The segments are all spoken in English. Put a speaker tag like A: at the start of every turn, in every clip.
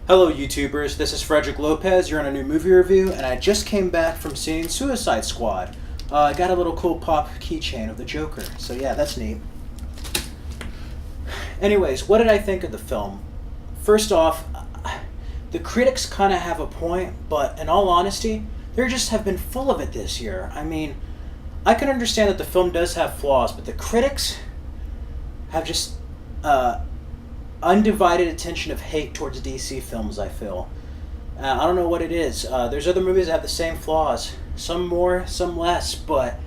A: Hello YouTubers, this is Frederick Lopez, you're on a new movie review, and I just came back from seeing Suicide Squad. I got a little cool pop keychain of the Joker, so yeah, that's neat. Anyways, what did I think of the film? First off, the critics kind of have a point, but in all honesty, there just have been full of it this year. I mean, I can understand that the film does have flaws, but the critics have just undivided attention of hate towards DC films, I feel. I don't know what it is. There's other movies that have the same flaws. Some more, some less, but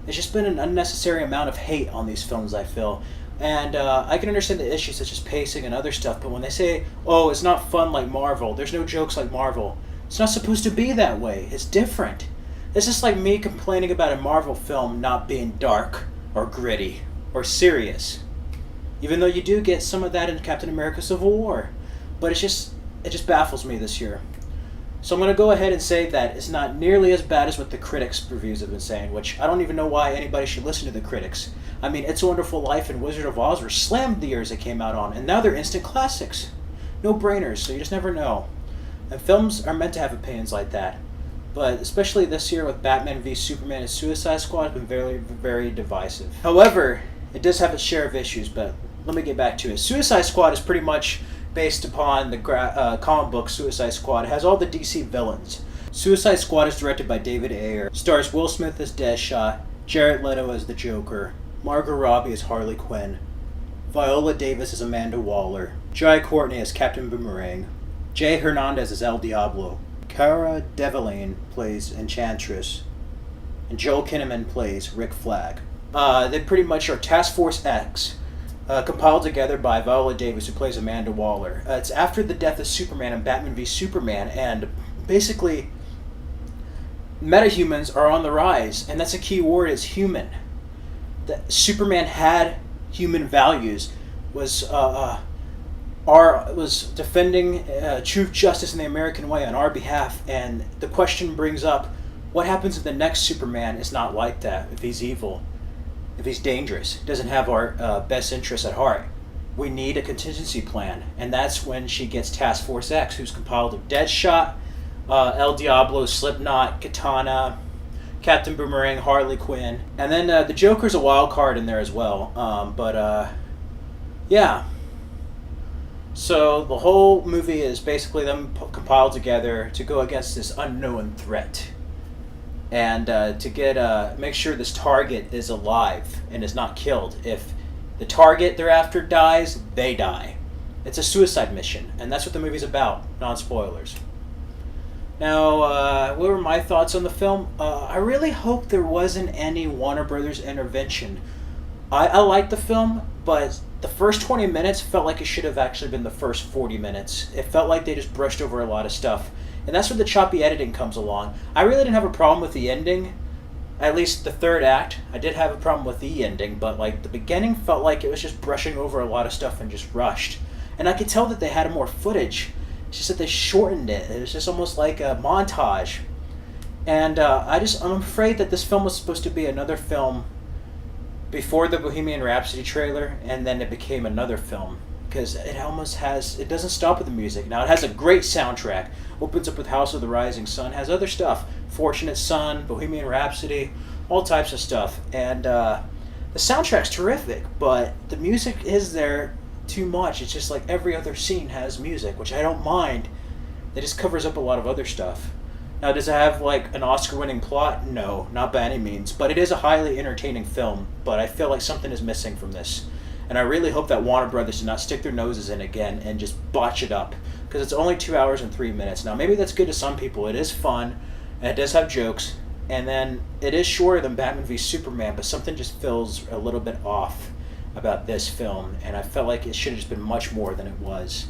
A: it's just been an unnecessary amount of hate on these films, I feel. And I can understand the issues such as pacing and other stuff, but when they say, oh, it's not fun like Marvel, there's no jokes like Marvel, it's not supposed to be that way. It's different. It's just like me complaining about a Marvel film not being dark or gritty or serious. Even though you do get some of that in Captain America Civil War. But it just baffles me this year. So I'm going to go ahead and say that it's not nearly as bad as what the critics' reviews have been saying, which I don't even know why anybody should listen to the critics. I mean, It's a Wonderful Life and Wizard of Oz were slammed the years they came out on, and now they're instant classics. No brainers, so you just never know. And films are meant to have opinions like that. But especially this year with Batman v Superman and Suicide Squad have been very, very divisive. However, it does have its share of issues, but let me get back to it. Suicide Squad is pretty much based upon the comic book Suicide Squad. It has all the DC villains. Suicide Squad is directed by David Ayer. Stars Will Smith as Deadshot, Jared Leto as the Joker, Margot Robbie as Harley Quinn, Viola Davis as Amanda Waller, Jai Courtney as Captain Boomerang, Jay Hernandez as El Diablo, Cara Delevingne plays Enchantress, and Joel Kinnaman plays Rick Flag. They pretty much are Task Force X, compiled together by Viola Davis, who plays Amanda Waller. It's after the death of Superman and Batman v Superman, and basically, metahumans are on the rise, and that's a key word, is human. That Superman had human values, was defending truth, justice, and the American way on our behalf, and the question brings up, what happens if the next Superman is not like that, if he's evil? If he's dangerous, doesn't have our best interests at heart? We need a contingency plan, and that's when she gets Task Force X, who's compiled of Deadshot, El Diablo, Slipknot, Katana, Captain Boomerang, Harley Quinn, and then the Joker's a wild card in there as well. Yeah. So the whole movie is basically them compiled together to go against this unknown threat. And to make sure this target is alive and is not killed. If the target they're after dies, they die. It's a suicide mission, and that's what the movie's about. Non-spoilers. Now, what were my thoughts on the film? I really hope there wasn't any Warner Brothers intervention. I liked the film, but the first 20 minutes felt like it should have actually been the first 40 minutes. It felt like they just brushed over a lot of stuff. And that's where the choppy editing comes along. I really didn't have a problem with the ending, at least the third act. I did have a problem with the ending, but like the beginning felt like it was just brushing over a lot of stuff and just rushed. And I could tell that they had more footage. It's just that they shortened it. It was just almost like a montage. And I'm afraid that this film was supposed to be another film before the Bohemian Rhapsody trailer, and then it became another film. Because it doesn't stop with the music. Now, it has a great soundtrack. Opens up with House of the Rising Sun. Has other stuff. Fortunate Son, Bohemian Rhapsody, all types of stuff. And the soundtrack's terrific, but the music is there too much. It's just like every other scene has music, which I don't mind. It just covers up a lot of other stuff. Now, does it have like an Oscar-winning plot? No, not by any means. But it is a highly entertaining film. But I feel like something is missing from this. And I really hope that Warner Brothers do not stick their noses in again and just botch it up. Because it's only 2 hours and 3 minutes. Now, maybe that's good to some people. It is fun, and it does have jokes. And then it is shorter than Batman v Superman, but something just feels a little bit off about this film. And I felt like it should have just been much more than it was.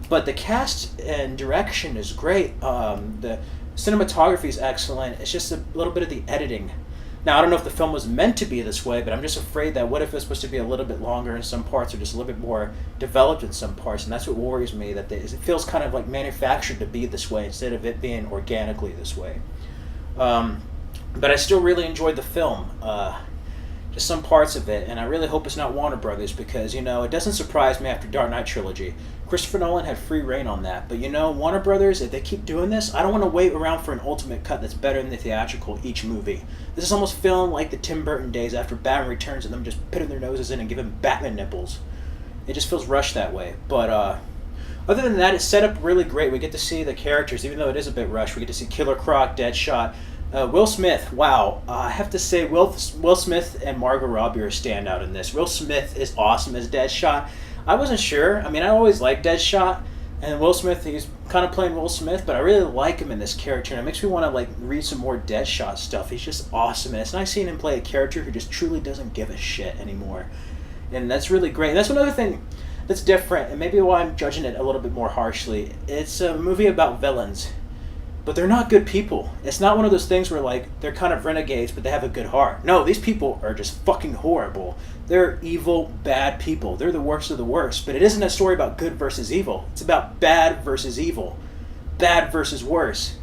A: But the cast and direction is great. The cinematography is excellent. It's just a little bit of the editing. Now, I don't know if the film was meant to be this way, but I'm just afraid that what if it's supposed to be a little bit longer in some parts or just a little bit more developed in some parts, and that's what worries me, that it feels kind of like manufactured to be this way instead of it being organically this way. But I still really enjoyed the film. just some parts of it, and I really hope it's not Warner Brothers because, it doesn't surprise me after Dark Knight Trilogy. Christopher Nolan had free reign on that, but Warner Brothers, if they keep doing this, I don't want to wait around for an ultimate cut that's better than the theatrical each movie. This is almost feeling like the Tim Burton days after Batman Returns and them just putting their noses in and giving Batman nipples. It just feels rushed that way, but other than that, it's set up really great. We get to see the characters, even though it is a bit rushed. We get to see Killer Croc, Deadshot, Will Smith. Wow, I have to say, Will Smith and Margot Robbie are a standout in this. Will Smith is awesome as Deadshot. I wasn't sure. I mean, I always liked Deadshot, and Will Smith, he's kind of playing Will Smith, but I really like him in this character, and it makes me want to read some more Deadshot stuff. He's just awesome, and it's nice seeing him play a character who just truly doesn't give a shit anymore, and that's really great. And that's another thing that's different, and maybe why I'm judging it a little bit more harshly. It's a movie about villains, but they're not good people. It's not one of those things where they're kind of renegades, but they have a good heart. No, these people are just fucking horrible. They're evil, bad people. They're the worst of the worst. But it isn't a story about good versus evil. It's about bad versus evil, bad versus worse.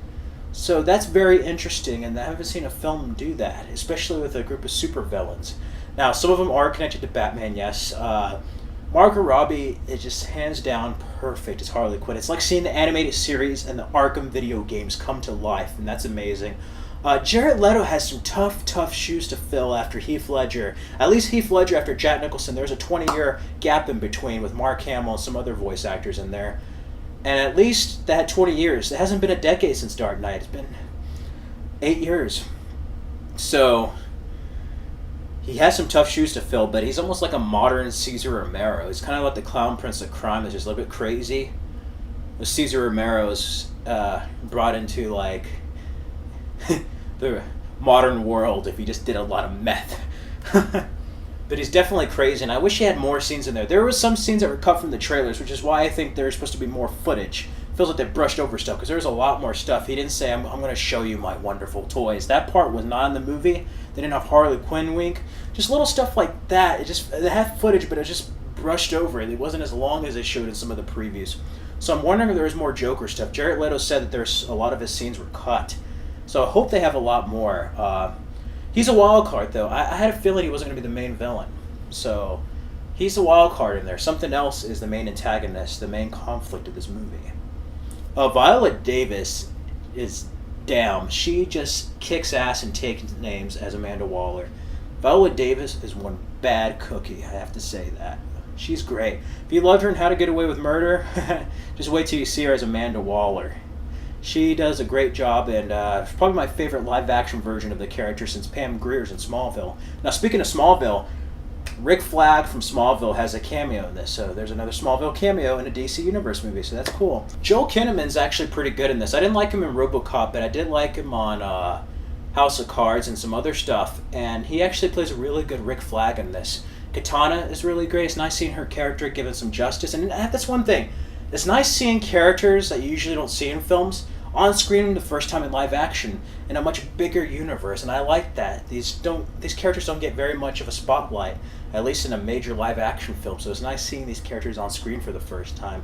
A: So that's very interesting, and I haven't seen a film do that, especially with a group of supervillains. Now, some of them are connected to Batman, yes. Margot Robbie is just hands down perfect as Harley Quinn. It's like seeing the animated series and the Arkham video games come to life, and that's amazing. Jared Leto has some tough shoes to fill after Heath Ledger. At least Heath Ledger after Jack Nicholson. There's a 20-year gap in between with Mark Hamill and some other voice actors in there. And at least that 20 years. It hasn't been a decade since Dark Knight. It's been 8 years. So he has some tough shoes to fill, but he's almost like a modern Cesar Romero. He's kind of like the Clown Prince of Crime that's just a little bit crazy. With Cesar Romero's brought into the modern world if he just did a lot of meth. But he's definitely crazy, and I wish he had more scenes in there. There were some scenes that were cut from the trailers, which is why I think there's supposed to be more footage. It feels like they brushed over stuff, because there's a lot more stuff. He didn't say, I'm going to show you my wonderful toys. That part was not in the movie. They didn't have Harley Quinn wink. Just little stuff like that. It had footage, but it just brushed over it. It wasn't as long as they showed in some of the previews. So I'm wondering if there was more Joker stuff. Jared Leto said that there's a lot of his scenes were cut. So I hope they have a lot more. He's a wild card, though. I had a feeling he wasn't going to be the main villain. So he's a wild card in there. Something else is the main antagonist, the main conflict of this movie. Viola Davis is damn. She just kicks ass and takes names as Amanda Waller. Viola Davis is one bad cookie, I have to say that. She's great. If you loved her in How to Get Away with Murder, just wait till you see her as Amanda Waller. She does a great job, and it's probably my favorite live-action version of the character since Pam Grier's in Smallville. Now, speaking of Smallville, Rick Flag from Smallville has a cameo in this, so there's another Smallville cameo in a DC Universe movie, so that's cool. Joel Kinnaman's actually pretty good in this. I didn't like him in RoboCop, but I did like him on House of Cards and some other stuff, and he actually plays a really good Rick Flag in this. Katana is really great. It's nice seeing her character given some justice, and that's one thing. It's nice seeing characters that you usually don't see in films on screen the first time in live action in a much bigger universe, and I like that. These characters don't get very much of a spotlight, at least in a major live action film, so it's nice seeing these characters on screen for the first time.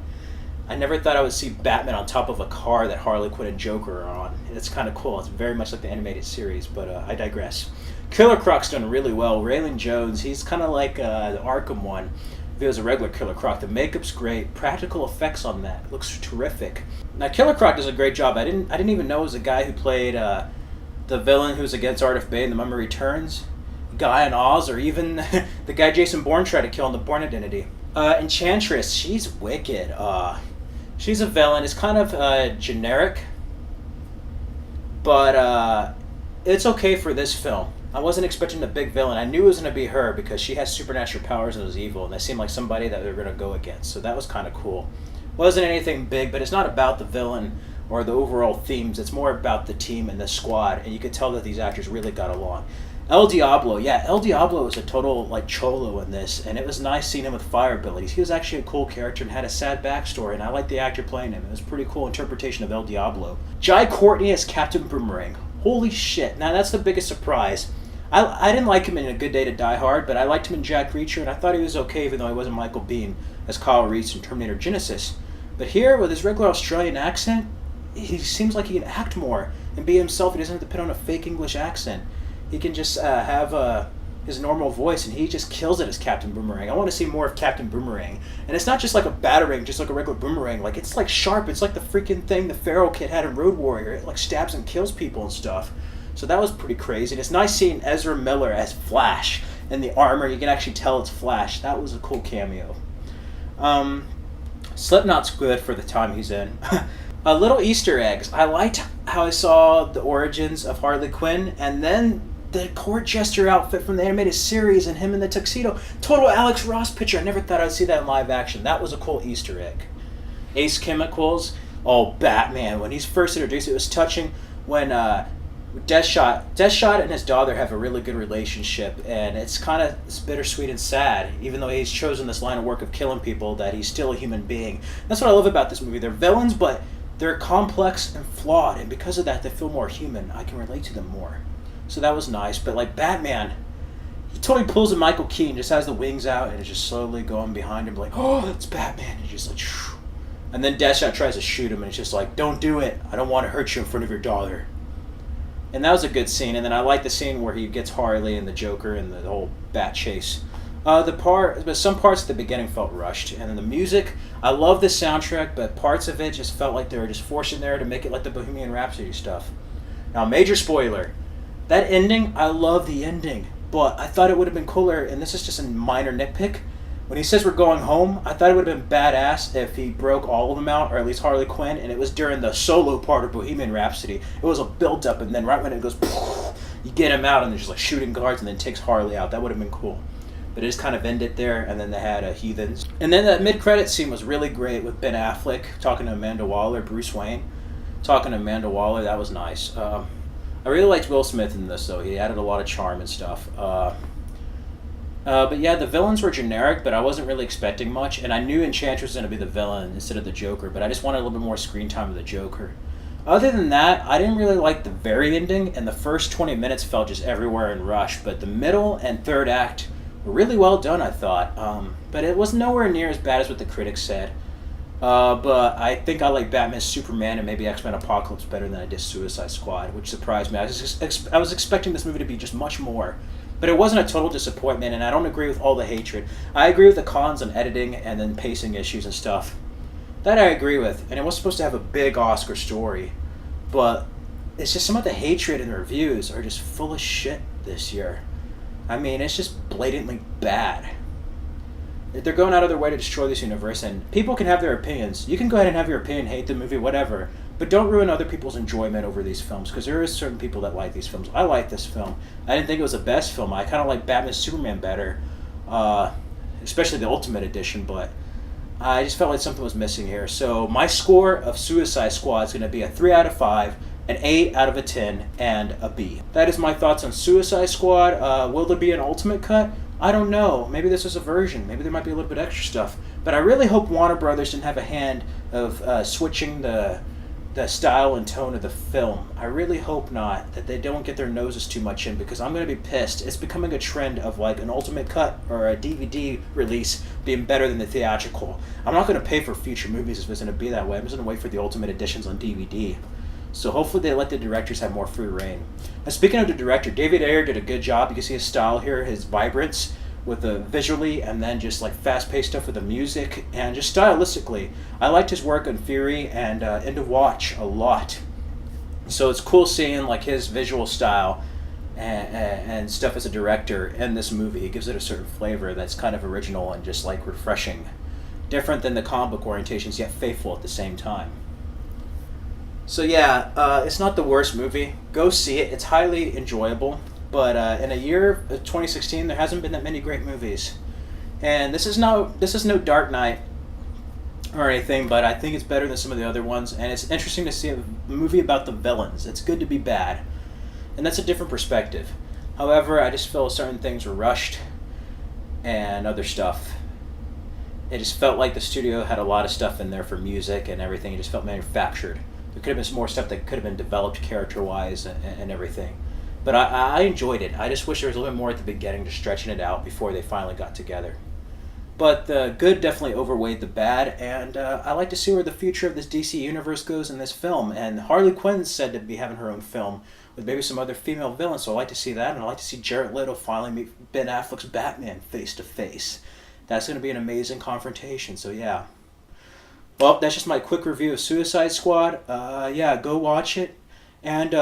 A: I never thought I would see Batman on top of a car that Harley Quinn and Joker are on. It's kind of cool. It's very much like the animated series, but I digress. Killer Croc's done really well. Raylan Jones, he's kind of like the Arkham one. If it was a regular Killer Croc, the makeup's great. Practical effects on that looks terrific. Now, Killer Croc does a great job. I didn't even know it was the guy who played the villain who was against Ardeth Bay in The Mummy Returns, Guy in Oz, or even the guy Jason Bourne tried to kill in The Bourne Identity. Enchantress, she's wicked. She's a villain. It's kind of generic, but it's okay for this film. I wasn't expecting a big villain. I knew it was going to be her because she has supernatural powers and was evil, and they seemed like somebody that they were going to go against. So that was kind of cool. Wasn't anything big, but it's not about the villain or the overall themes. It's more about the team and the squad, and you could tell that these actors really got along. El Diablo, yeah, El Diablo was a total cholo in this, and it was nice seeing him with fire abilities. He was actually a cool character and had a sad backstory, and I liked the actor playing him. It was a pretty cool interpretation of El Diablo. Jai Courtney as Captain Boomerang. Holy shit. Now that's the biggest surprise. I didn't like him in A Good Day to Die Hard, but I liked him in Jack Reacher, and I thought he was okay even though he wasn't Michael Biehn as Kyle Reese in Terminator Genisys. But here, with his regular Australian accent, he seems like he can act more and be himself. He doesn't have to put on a fake English accent. He can just have his normal voice, and he just kills it as Captain Boomerang. I want to see more of Captain Boomerang. And it's not just like a batarang, just like a regular boomerang. Like, it's like sharp. It's like the freaking thing the Pharaoh kid had in Road Warrior. It like stabs and kills people and stuff. So that was pretty crazy. And it's nice seeing Ezra Miller as Flash in the armor. You can actually tell it's Flash. That was a cool cameo. Slipknot's good for the time he's in. Little Easter eggs. I liked how I saw the origins of Harley Quinn, and then the court jester outfit from the animated series and him in the tuxedo. Total Alex Ross picture. I never thought I'd see that in live action. That was a cool Easter egg. Ace Chemicals. Oh, Batman. When he's first introduced, it was touching when Deathshot and his daughter have a really good relationship, and it's bittersweet and sad. Even though he's chosen this line of work of killing people, that he's still a human being. That's what I love about this movie. They're villains, but they're complex and flawed, and because of that, they feel more human. I can relate to them more. So that was nice. But like Batman, he totally pulls a Michael Keaton, just has the wings out, and is just slowly going behind him, like, oh, it's Batman. And he's just like, shoo. And then Deathshot tries to shoot him, and it's just like, don't do it. I don't want to hurt you in front of your daughter. And that was a good scene. And then I like the scene where he gets Harley and the Joker and the whole bat chase. But some parts at the beginning felt rushed. And then the music, I love the soundtrack, but parts of it just felt like they were just forced in there to make it like the Bohemian Rhapsody stuff. Now, major spoiler. That ending, I love the ending. But I thought it would have been cooler, and this is just a minor nitpick. When he says we're going home, I thought it would have been badass if he broke all of them out, or at least Harley Quinn, and it was during the solo part of Bohemian Rhapsody. It was a build-up, and then right when it goes, you get him out, and they're just like shooting guards, and then takes Harley out. That would have been cool. But it just kind of ended there, and then they had Heathens. And then that mid-credit scene was really great with Ben Affleck talking to Amanda Waller, Bruce Wayne. Talking to Amanda Waller, that was nice. I really liked Will Smith in this, though. He added a lot of charm and stuff. But yeah, the villains were generic, but I wasn't really expecting much, and I knew Enchantress was going to be the villain instead of the Joker, but I just wanted a little bit more screen time with the Joker. Other than that, I didn't really like the very ending, and the first 20 minutes felt just everywhere and rushed, but the middle and third act were really well done, I thought. But it was nowhere near as bad as what the critics said. But I think I like Batman, Superman, and maybe X-Men Apocalypse better than I did Suicide Squad, which surprised me. I was expecting this movie to be just much more. But it wasn't a total disappointment, and I don't agree with all the hatred. I agree with the cons on editing and then pacing issues and stuff. That I agree with, and it was supposed to have a big Oscar story. But it's just some of the hatred in the reviews are just full of shit this year. I mean, it's just blatantly bad. They're going out of their way to destroy this universe, and people can have their opinions. You can go ahead and have your opinion, hate the movie, whatever. But don't ruin other people's enjoyment over these films, because there is certain people that like these films. I like this film. I didn't think it was the best film. I kind of like Batman Superman better, especially the Ultimate Edition, but I just felt like something was missing here. So my score of Suicide Squad is going to be a 3 out of 5, an 8 out of a 10, and a B. That is my thoughts on Suicide Squad. Will there be an Ultimate Cut? I don't know. Maybe this is a version. Maybe there might be a little bit extra stuff. But I really hope Warner Brothers didn't have a hand of switching the style and tone of the film. I really hope not, that they don't get their noses too much in, because I'm going to be pissed. It's becoming a trend of like an Ultimate Cut or a DVD release being better than the theatrical. I'm not going to pay for future movies if it's going to be that way. I'm just going to wait for the Ultimate Editions on DVD. So hopefully they let the directors have more free reign. Now, speaking of the director, David Ayer did a good job. You can see his style here, his vibrance with the visually, and then just like fast-paced stuff with the music, and just stylistically. I liked his work on Fury and End of Watch a lot. So it's cool seeing like his visual style and stuff as a director in this movie. It gives it a certain flavor that's kind of original and just like refreshing. Different than the comic book orientations, yet faithful at the same time. So yeah, it's not the worst movie. Go see it. It's highly enjoyable. But in a year of 2016, there hasn't been that many great movies. And this is no Dark Knight or anything, but I think it's better than some of the other ones. And it's interesting to see a movie about the villains. It's good to be bad. And that's a different perspective. However, I just feel certain things were rushed and other stuff. It just felt like the studio had a lot of stuff in there for music and everything. It just felt manufactured. There could have been some more stuff that could have been developed character-wise and everything. But I enjoyed it. I just wish there was a little bit more at the beginning, just stretching it out before they finally got together. But the good definitely overweighed the bad, and I like to see where the future of this DC universe goes in this film. And Harley Quinn's said to be having her own film with maybe some other female villains, so I like to see that, and I like to see Jared Leto finally meet Ben Affleck's Batman face to face. That's going to be an amazing confrontation, so yeah. Well, that's just my quick review of Suicide Squad. Yeah, go watch it. And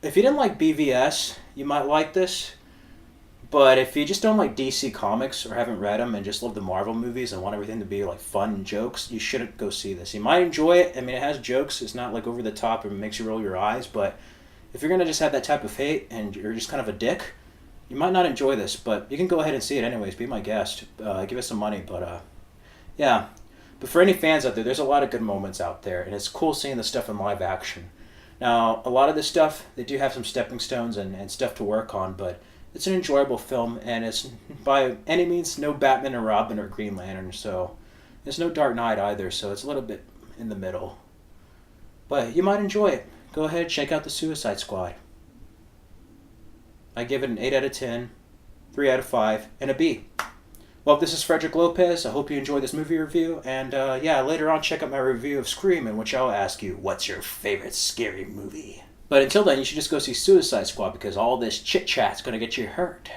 A: if you didn't like BVS, you might like this. But if you just don't like DC comics or haven't read them and just love the Marvel movies and want everything to be like fun and jokes, you shouldn't go see this. You might enjoy it. I mean, it has jokes. It's not like over the top and makes you roll your eyes. But if you're going to just have that type of hate and you're just kind of a dick, you might not enjoy this. But you can go ahead and see it anyways. Be my guest. Give us some money. But yeah. But for any fans out there, there's a lot of good moments out there. And it's cool seeing the stuff in live action. Now, a lot of this stuff, they do have some stepping stones and stuff to work on. But it's an enjoyable film, and it's by any means no Batman and Robin or Green Lantern, so there's no Dark Knight either, so it's a little bit in the middle. But you might enjoy it. Go ahead, check out the Suicide Squad. I give it an 8 out of 10, 3 out of 5, and a B. Well, this is Frederick Lopez. I hope you enjoyed this movie review, and yeah, later on check out my review of Scream, in which I'll ask you, what's your favorite scary movie? But until then, you should just go see Suicide Squad because all this chit-chat's going to get you hurt.